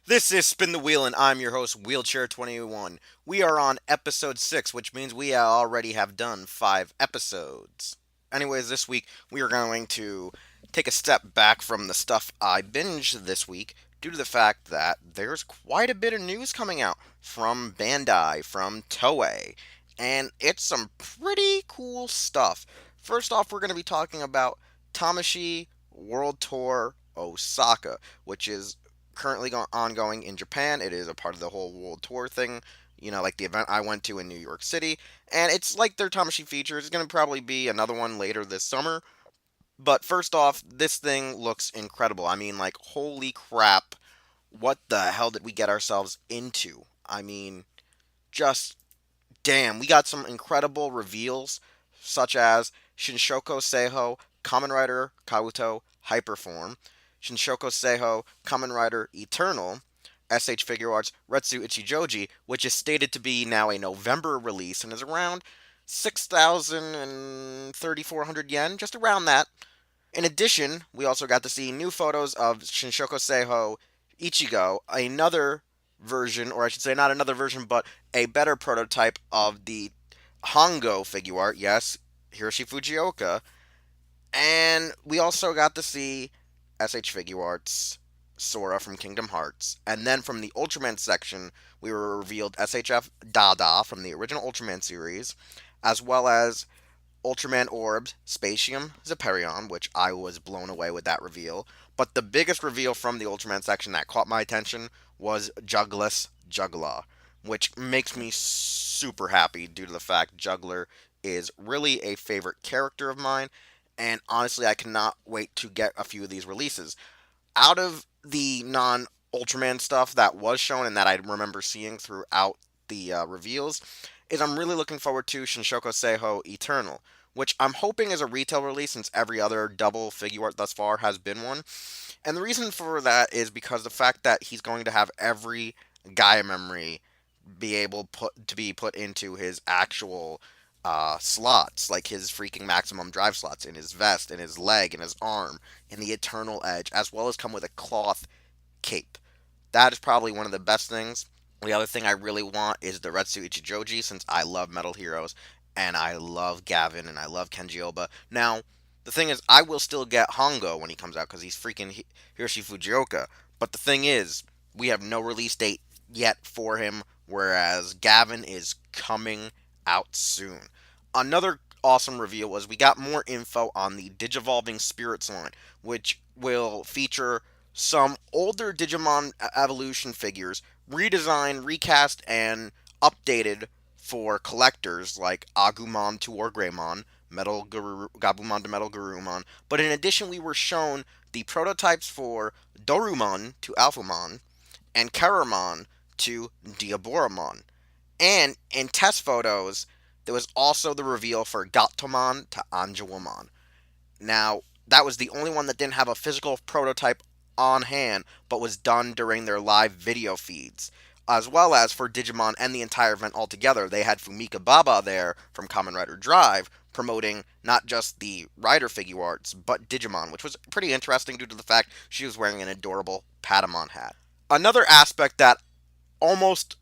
This is Spin the Wheel, and I'm your host, Wheelchair21. We are on episode 6, which means we already have done 5 episodes. Anyways, this week we are going to take a step back from the stuff I binged this week due to the fact that there's quite a bit of news coming out from Bandai, from Toei, and it's some pretty cool stuff. First off, we're going to be talking about Tamashii World Tour Osaka, which is currently ongoing in Japan. It is a part of the whole world tour thing. Like the event I went to in New York City, and it's like their Tamashii feature. It's going to probably be another one later this summer. But first off, this thing looks incredible. I mean, like, holy crap, what the hell did we get ourselves into? I mean, just damn, we got some incredible reveals, such as Shinshoku Seiho, Kamen Rider Kabuto Hyperform, Shinshoku Seiho, Kamen Rider Eternal, S.H.Figuarts Retsu Ichijoji, which is stated to be now a November release and is around 6,000 and 3,400 yen, just around that. In addition, we also got to see new photos of Shinshoku Seiho Ichigo, another version, or I should say not another version, but a better prototype of the Hongo figure art, yes, Hiroshi Fujioka. And we also got to see S.H.Figuarts Sora from Kingdom Hearts. And then from the Ultraman section, we were revealed SHF Dada from the original Ultraman series, as well as Ultraman Orbs, Spatium, Zeperion, which I was blown away with that reveal. But the biggest reveal from the Ultraman section that caught my attention was Jugless Juggler, which makes me super happy due to the fact Juggler is really a favorite character of mine, and honestly, I cannot wait to get a few of these releases. Out of the non Ultraman stuff that was shown and that I remember seeing throughout the reveals, is I'm really looking forward to Shinshoku Seiho Eternal, which I'm hoping is a retail release since every other double figure art thus far has been one. And the reason for that is because the fact that he's going to have every Gaia memory be able to be put into his actual slots, like his freaking maximum drive slots in his vest, in his leg, in his arm, in the Eternal Edge, as well as come with a cloth cape. That is probably one of the best things. The other thing I really want is the Retsu Ichijoji, since I love Metal Heroes and I love Gavan and I love Kenji Oba. Now, the thing is, I will still get Hongo when he comes out because he's freaking Hiroshi Fujioka. But the thing is, we have no release date yet for him, whereas Gavan is coming out soon. Another awesome reveal was we got more info on the Digivolving Spirits line, which will feature some older Digimon evolution figures redesigned, recast, and updated for collectors like Agumon to Orgreymon, Gabumon to Metal Garurumon. But in addition, we were shown the prototypes for Dorumon to Alphamon and Karamon to Diaboramon. And in test photos, there was also the reveal for Gatomon to Anjouamon. Now, that was the only one that didn't have a physical prototype on hand, but was done during their live video feeds. As well as for Digimon and the entire event altogether, they had Fumika Baba there from Kamen Rider Drive promoting not just the Rider figure arts, but Digimon, which was pretty interesting due to the fact she was wearing an adorable Patamon hat. Another aspect that almost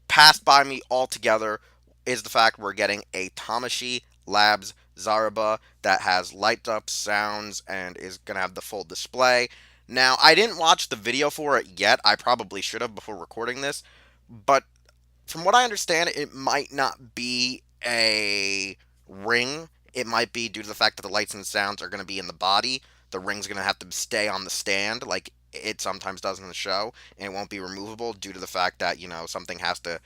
passed by me altogether is the fact we're getting a Tamashii Labs Zaraba that has light up sounds and is going to have the full display. Now, I didn't watch the video for it yet. I probably should have before recording this. But from what I understand, it might not be a ring. It might be due to the fact that the lights and sounds are going to be in the body. The ring's going to have to stay on the stand like it sometimes does in the show, and it won't be removable due to the fact that, something has to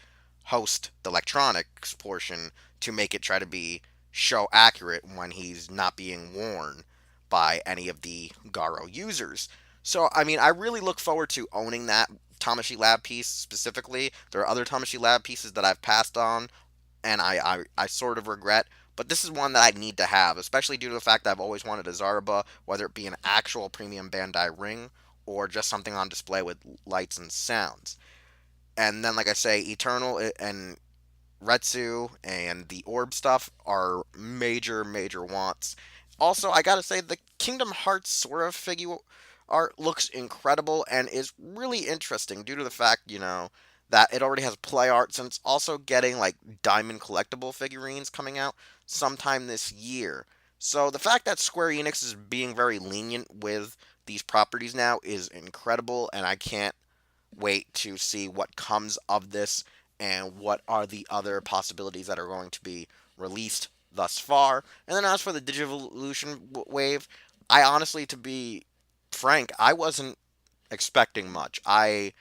host the electronics portion to make it try to be show accurate when he's not being worn by any of the Garo users. So, I mean, I really look forward to owning that Tamashii Lab piece specifically. There are other Tamashii Lab pieces that I've passed on, and I sort of regret. But this is one that I need to have, especially due to the fact that I've always wanted a Zarba, whether it be an actual premium Bandai ring or just something on display with lights and sounds. And then, like I say, Eternal and Retsu and the Orb stuff are major, major wants. Also, I gotta say, the Kingdom Hearts Sora figure art looks incredible and is really interesting due to the fact, that it already has play arts and it's also getting like diamond collectible figurines coming out sometime this year. So the fact that Square Enix is being very lenient with these properties now is incredible, and I can't wait to see what comes of this and what are the other possibilities that are going to be released thus far. And then as for the Digivolution wave, I honestly, to be frank, I wasn't expecting much. I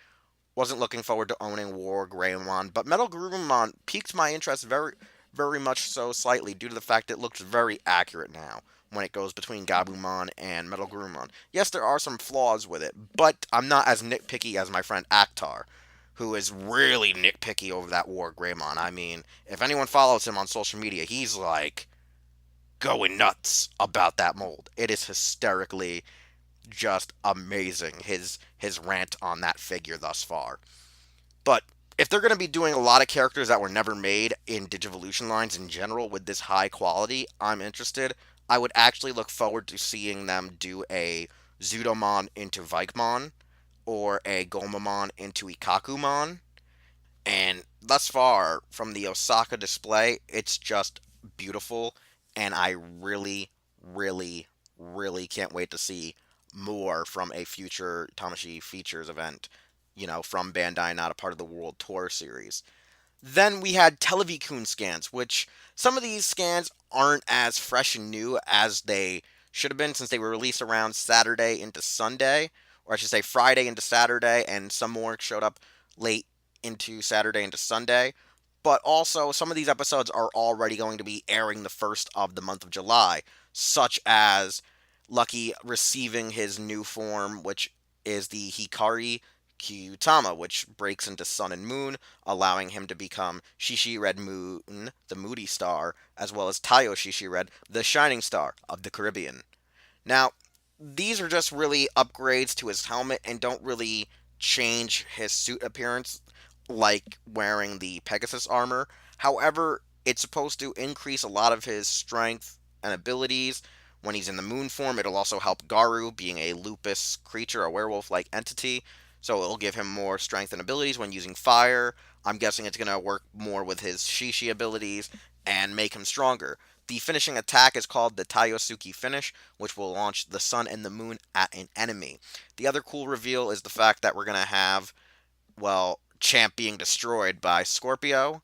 wasn't looking forward to owning War Greymon, but Metal Garurumon piqued my interest very, very much so slightly due to the fact it looks very accurate now when it goes between Gabumon and Metal Garurumon. Yes, there are some flaws with it, but I'm not as nitpicky as my friend Aktar, who is really nitpicky over that War Greymon. I mean, if anyone follows him on social media, he's like going nuts about that mold. It is hysterically just amazing, his rant on that figure thus far. But if they're going to be doing a lot of characters that were never made in Digivolution lines in general with this high quality, I'm interested. I would actually look forward to seeing them do a Zudomon into Vikemon or a Gomamon into Ikakumon. And thus far, from the Osaka display, it's just beautiful. And I really, really, really can't wait to see more from a future Tamashii Features event, from Bandai, not a part of the World Tour series. Then we had Televikun scans, which some of these scans aren't as fresh and new as they should have been since they were released around Saturday into Sunday, or I should say Friday into Saturday, and some more showed up late into Saturday into Sunday. But also, some of these episodes are already going to be airing the first of the month of July, such as Lucky receiving his new form, which is the Hikari Kyutama, which breaks into Sun and Moon, allowing him to become Shishi Red Moon, the Moody Star, as well as Tayo Shishi Red, the Shining Star of the Caribbean. Now, these are just really upgrades to his helmet and don't really change his suit appearance like wearing the Pegasus armor. However, it's supposed to increase a lot of his strength and abilities. When he's in the moon form, it'll also help Garu, being a lupus creature, a werewolf like entity. So it'll give him more strength and abilities when using fire. I'm guessing it's going to work more with his Shishi abilities and make him stronger. The finishing attack is called the Tayosuke finish, which will launch the sun and the moon at an enemy. The other cool reveal is the fact that we're going to have, well, Champ being destroyed by Scorpio,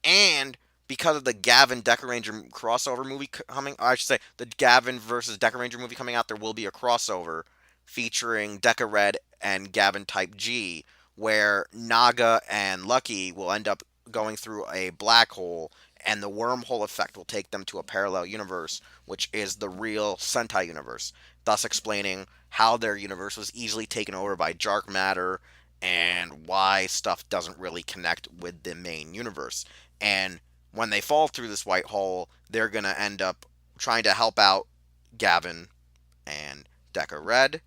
and because of the Gavan Dekaranger crossover movie coming, I should say the Gavan versus Dekaranger movie coming out, there will be a crossover featuring Deca Red and Gavan Type G, where Naga and Lucky will end up going through a black hole, and the wormhole effect will take them to a parallel universe, which is the real Sentai universe, thus explaining how their universe was easily taken over by dark matter and why stuff doesn't really connect with the main universe. And when they fall through this white hole, they're going to end up trying to help out Gavan and Deca Red,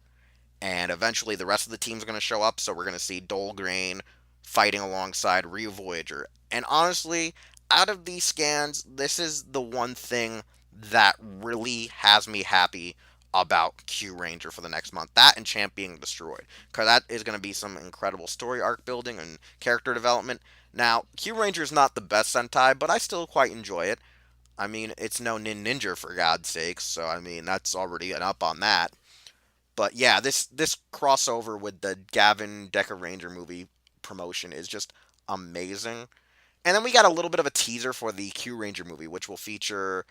and eventually the rest of the team's going to show up, so we're going to see Dolgrain fighting alongside Ryu Voyager. And honestly, out of these scans, this is the one thing that really has me happy about Kyuranger for the next month. That and Champ being destroyed, because that is going to be some incredible story arc building and character development. Now, Kyuranger is not the best Sentai, but I still quite enjoy it. I mean, it's no Ninja for God's sakes, so I mean that's already an up on that. But yeah, this crossover with the Gavin Dekaranger movie promotion is just amazing. And then we got a little bit of a teaser for the Kyuranger movie, which will feature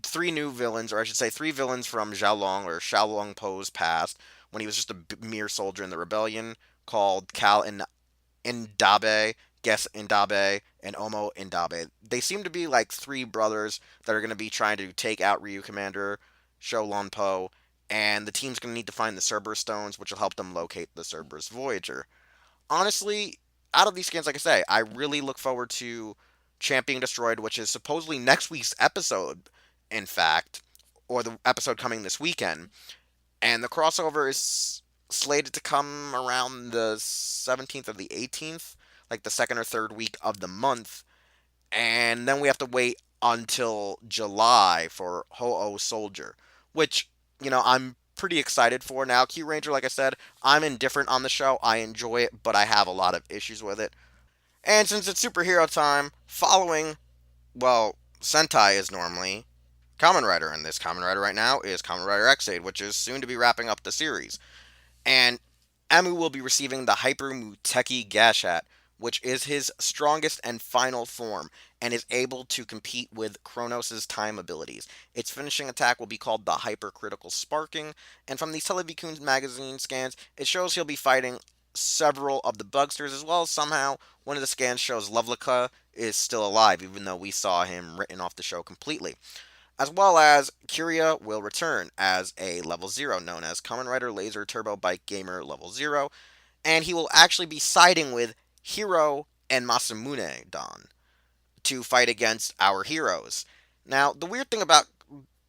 three new villains, or I should say three villains from Xiaolong or Xiaolong Po's past, when he was just a mere soldier in the rebellion, called Cal Indabe, Guess Indabe, and Omo Indabe. They seem to be like three brothers that are going to be trying to take out Ryu Commander Xiaolong Po, and the team's going to need to find the Cerberus Stones, which will help them locate the Cerberus Voyager. Honestly, out of these skins, like I say, I really look forward to Champion Destroyed, which is supposedly next week's episode, in fact, or the episode coming this weekend. And the crossover is slated to come around the 17th or the 18th, like the second or third week of the month. And then we have to wait until July for Ho-Oh Soldier, which, I'm pretty excited for. Now, Kyuranger, like I said, I'm indifferent on the show. I enjoy it, but I have a lot of issues with it. And since it's superhero time, following, well, Sentai is normally Kamen Rider, and this Kamen Rider right now is Kamen Rider Xead, which is soon to be wrapping up the series. And Emu will be receiving the Hyper Muteki Gashat, which is his strongest and final form, and is able to compete with Kronos' time abilities. Its finishing attack will be called the Hypercritical Sparking, and from these Televikun magazine scans, it shows he'll be fighting several of the Bugsters, as well as somehow one of the scans shows Lovelica is still alive, even though we saw him written off the show completely. As well as Kiriya will return as a level 0 known as Kamen Rider Laser Turbo Bike Gamer level 0, and he will actually be siding with Hiro and Masamune Don to fight against our heroes. Now, the weird thing about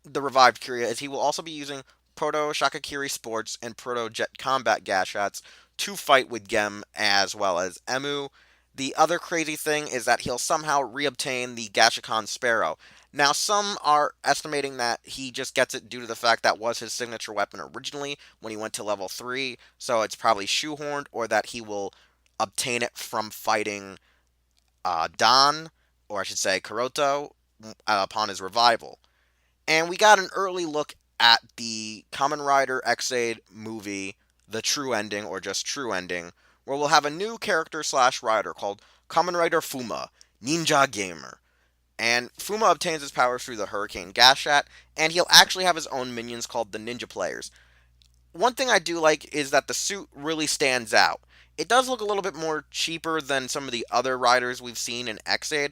the revived Kiriya is he will also be using Proto Shakakiri Sports and Proto Jet Combat Gashats to fight with Gem as well as Emu. The other crazy thing is that he'll somehow reobtain the Gashikon Sparrow. Now, some are estimating that he just gets it due to the fact that was his signature weapon originally when he went to level 3, so it's probably shoehorned, or that he will obtain it from fighting Don, or I should say Kuroto, upon his revival. And we got an early look at the Kamen Rider Xead movie, The True Ending, or just True Ending, where we'll have a new character slash rider called Kamen Rider Fuma, Ninja Gamer. And Fuma obtains his powers through the Hurricane Gashat, and he'll actually have his own minions called the Ninja Players. One thing I do like is that the suit really stands out. It does look a little bit more cheaper than some of the other riders we've seen in Xaid,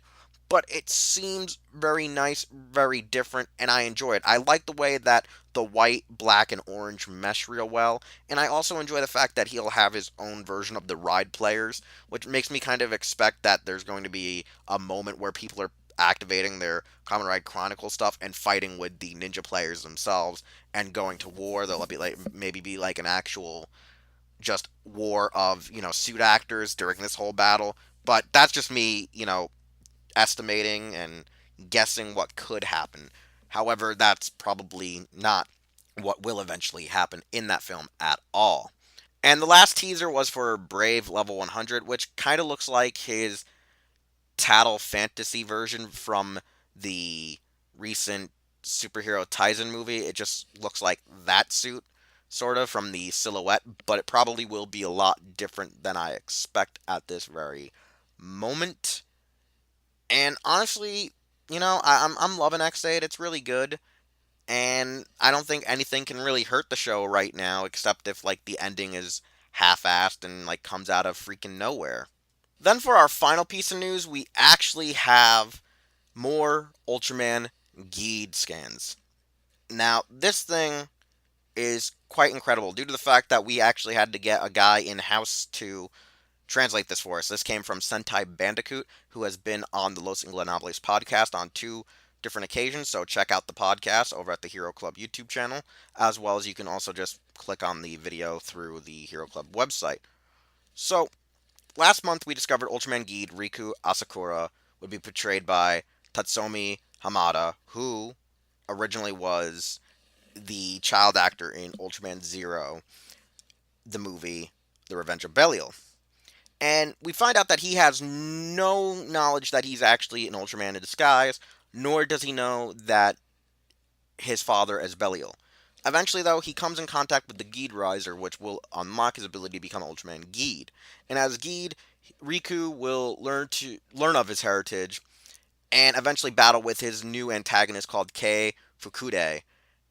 but it seems very nice, very different, and I enjoy it. I like the way that the white, black, and orange mesh real well, and I also enjoy the fact that he'll have his own version of the ride players, which makes me kind of expect that there's going to be a moment where people are activating their Kamen Rider Chronicle stuff and fighting with the ninja players themselves and going to war. There'll be like maybe be like an actual just war of suit actors during this whole battle. But that's just me, estimating and guessing what could happen. However, that's probably not what will eventually happen in that film at all. And the last teaser was for Brave Level 100, which kind of looks like his Tattle Fantasy version from the recent superhero Tizen movie. It just looks like that suit, sort of, from the silhouette, but it probably will be a lot different than I expect at this very moment. And honestly, I'm loving X8. It's really good, and I don't think anything can really hurt the show right now, except if like the ending is half-assed and like comes out of freaking nowhere. Then for our final piece of news, we actually have more Ultraman Xead scans. Now, this thing is quite incredible due to the fact that we actually had to get a guy in-house to translate this for us. This came from Sentai Bandicoot, who has been on the Los Inglenobles podcast on 2 different occasions, so check out the podcast over at the Hero Club YouTube channel, as well as you can also just click on the video through the Hero Club website. So, last month we discovered Ultraman Xead Riku Asakura would be portrayed by Tatsuomi Hamada, who originally was the child actor in Ultraman Zero, the movie The Revenge of Belial. And we find out that he has no knowledge that he's actually an Ultraman in disguise, nor does he know that his father is Belial. Eventually, though, he comes in contact with the Xead Riser, which will unlock his ability to become Ultraman Xead. And as Xead, Riku will learn of his heritage and eventually battle with his new antagonist called Kei Fukude.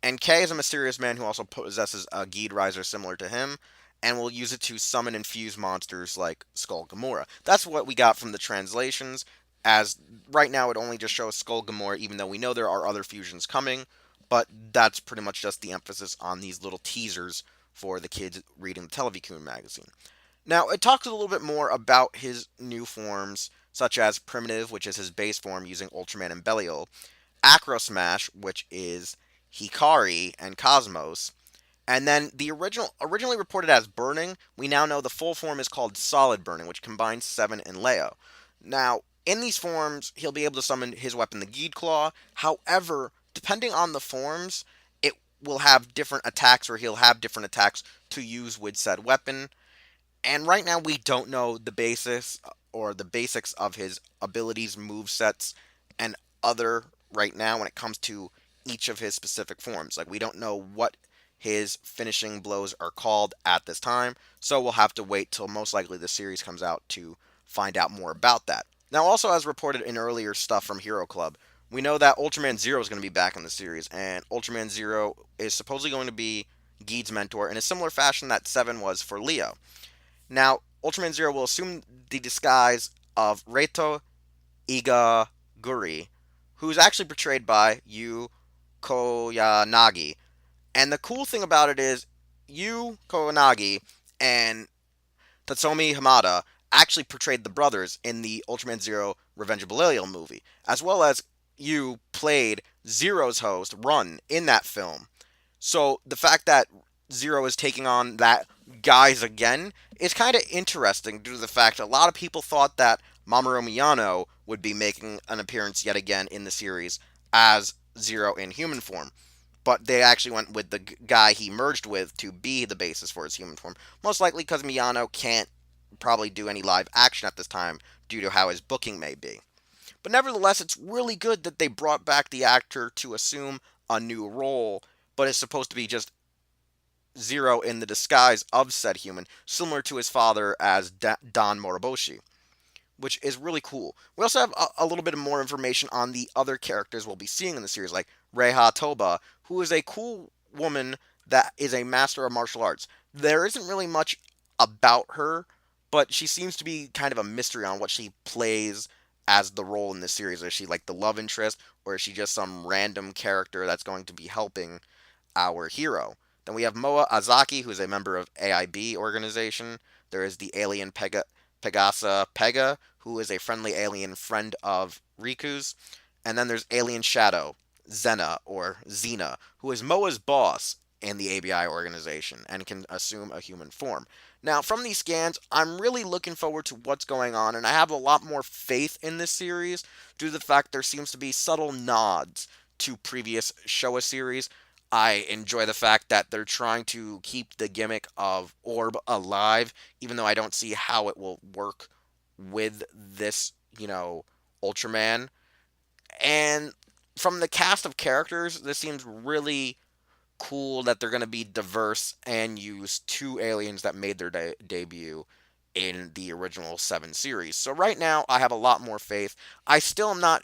And Kei is a mysterious man who also possesses a Xead Riser similar to him, and will use it to summon and fuse monsters like Skull Gamora. That's what we got from the translations, as right now it only just shows Skull Gamora, even though we know there are other fusions coming, but that's pretty much just the emphasis on these little teasers for the kids reading the Televikun magazine. Now, it talks a little bit more about his new forms, such as Primitive, which is his base form using Ultraman and Belial, Acro Smash, which is Hikari and Cosmos, and then the originally reported as Burning, we now know the full form is called Solid Burning, which combines Seven and Leo. Now, in these forms, he'll be able to summon his weapon, the Xead Claw. However, depending on the forms, it will have different attacks, or he'll have different attacks to use with said weapon. And right now, we don't know the basis or the basics of his abilities, move sets, and other right now when it comes to each of his specific forms. Like, we don't know what his finishing blows are called at this time, so we'll have to wait till most likely the series comes out to find out more about that. Now, also as reported in earlier stuff from Hero Club, we know that Ultraman Zero is going to be back in the series, and Ultraman Zero is supposedly going to be Geed's mentor in a similar fashion that Seven was for Leo. Now, Ultraman Zero will assume the disguise of Reito Igaguri, who's actually portrayed by Yu Koyanagi. And the cool thing about it is, Yu Koyanagi and Tatsuomi Hamada actually portrayed the brothers in the Ultraman Zero Revenge of Belial movie, as well as Yu played Zero's host, Run, in that film. So the fact that Zero is taking on that guise again is kind of interesting due to the fact a lot of people thought that Mamoru Miyano would be making an appearance yet again in the series as Zero in human form. But they actually went with the guy he merged with to be the basis for his human form. Most likely because Miyano can't probably do any live action at this time due to how his booking may be. But nevertheless, it's really good that they brought back the actor to assume a new role, but it's supposed to be just Zero in the disguise of said human, similar to his father as Don Moroboshi, which is really cool. We also have a little bit more information on the other characters we'll be seeing in the series, like Reiha Toba, who is a cool woman that is a master of martial arts. There isn't really much about her, but she seems to be kind of a mystery on what she plays as the role in this series. Is she like the love interest, or is she just some random character that's going to be helping our hero? Then we have Moa Azaki, who is a member of AIB organization. There is the alien Pegasa Pega, who is a friendly alien friend of Riku's. And then there's Alien Shadow, Zena, or Xena, who is Moa's boss in the ABI organization and can assume a human form. Now, from these scans, I'm really looking forward to what's going on, and I have a lot more faith in this series due to the fact there seems to be subtle nods to previous Showa series. I enjoy the fact that they're trying to keep the gimmick of Orb alive, even though I don't see how it will work with this, Ultraman. And from the cast of characters, this seems really cool that they're going to be diverse and use two aliens that made their debut in the original 7 series. So right now, I have a lot more faith. I still am not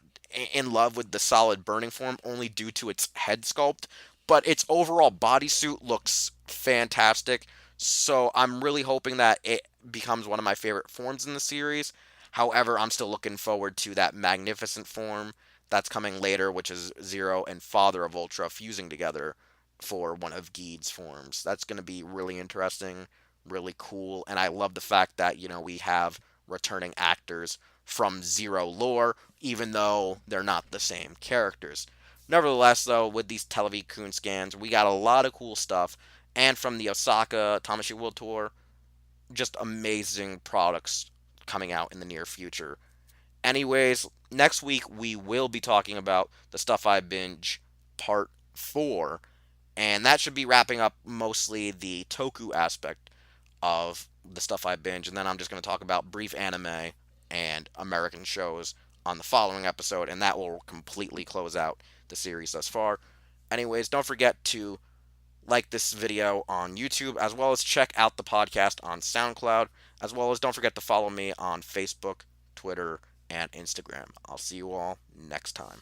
in love with the solid burning form, only due to its head sculpt, but its overall bodysuit looks fantastic. So I'm really hoping that it becomes one of my favorite forms in the series. However, I'm still looking forward to that magnificent form that's coming later, which is Zero and Father of Ultra fusing together for one of Geed's forms. That's going to be really interesting, really cool, and I love the fact that, we have returning actors from Zero lore, even though they're not the same characters. Nevertheless, though, with these Televikun scans, we got a lot of cool stuff, and from the Osaka Tamashii World Tour, just amazing products coming out in the near future. Anyways, next week we will be talking about the Stuff I Binge Part 4, and that should be wrapping up mostly the Toku aspect of the Stuff I Binge, and then I'm just going to talk about brief anime and American shows on the following episode, and that will completely close out the series thus far. Anyways, don't forget to like this video on YouTube, as well as check out the podcast on SoundCloud, as well as don't forget to follow me on Facebook, Twitter, and Instagram. I'll see you all next time.